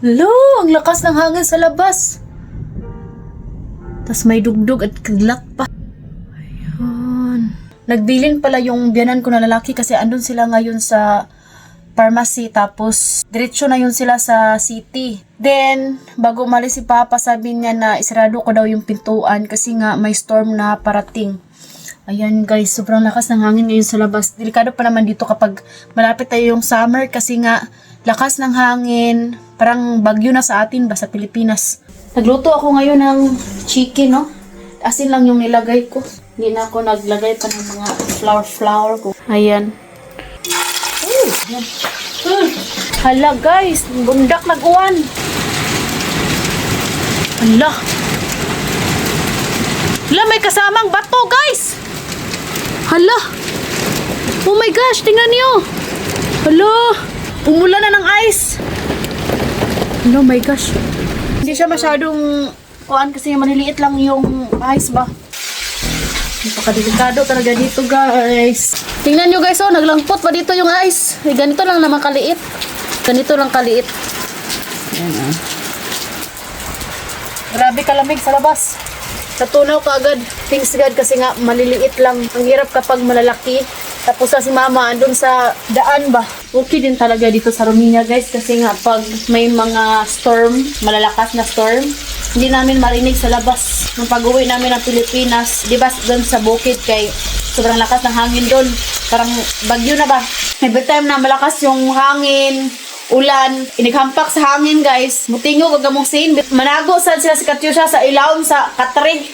Lo, ang lakas ng hangin sa labas. Tas may dugdog at kaglat pa. Ayun. Nagbilin pala yung biyanan ko na lalaki kasi andun sila ngayon sa pharmacy, tapos diretso na yun sila sa city. Then, bago umalis si Papa, sabi niya na isarado ko daw yung pintuan kasi nga may storm na parating. Ayan guys, sobrang lakas ng hangin ngayon sa labas. Delikado pa naman dito kapag malapit tayo yung summer kasi nga lakas ng hangin. Parang bagyo na sa atin ba sa Pilipinas. Nagluto ako ngayon ng chicken, no? Asin lang yung nilagay ko. Hindi na ako naglagay pa ng mga flour ko. Ayan. Ayan. Hala guys, bundak nag-uwan. Hala. Hala, may kasamang bato guys. Hala. Oh my gosh, tingnan niyo. Hala. Umulan na ng ice. Oh my gosh. Hindi siya masyadong kuan kasi maliliit lang yung ice ba. Napakadelikado talaga dito guys. Tingnan nyo guys, oh, naglangpot pa dito yung ice. Eh, ganito lang naman kaliit. Ganito lang kaliit. Ayan, ah. Grabe kalamig sa labas. Natunaw ka agad. Thanks God kasi nga maliliit lang. Ang hirap kapag malalaki. Tapos si mama andun sa daan ba. Okay din talaga dito sa Romania guys kasi nga pag may mga storm, malalakas na storm, hindi namin marinig sa labas. Nung pag-uwi namin ng Pilipinas, di ba doon sa bukid kay sobrang lakas ng hangin doon. Parang bagyo na ba? Every time na malakas yung hangin, ulan, inighampak sa hangin guys. Mutingo gagamong sin. Manago sad sila si Katyusha sa ilawom sa katre.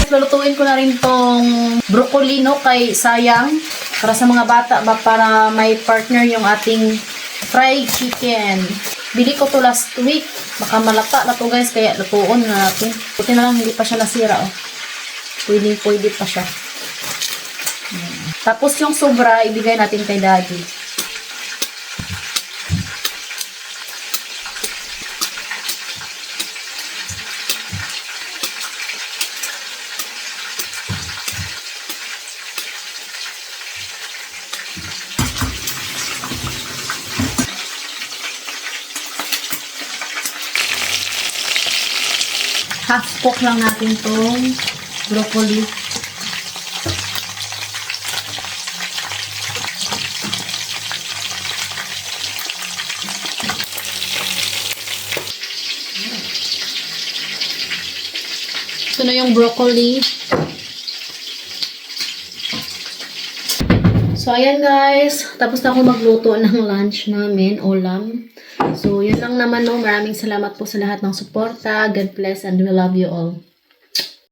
Lulutuin ko na rin tong broccoli, no, kay sayang. Para sa mga bata ba, para may partner yung ating fried chicken. Bili ko to last week. Baka malata na to guys, kaya lutuon na natin. Buti na lang hindi pa siya nasira, oh. Pwede pa siya. Tapos yung sobra, ibigay natin kay daddy. Half cook lang natin tong broccoli. Ito na yung broccoli. So, ayan guys. Tapos na ako magluto ng lunch namin, ulam. So, yun lang naman, no. Maraming salamat po sa lahat ng suporta. God bless and we love you all.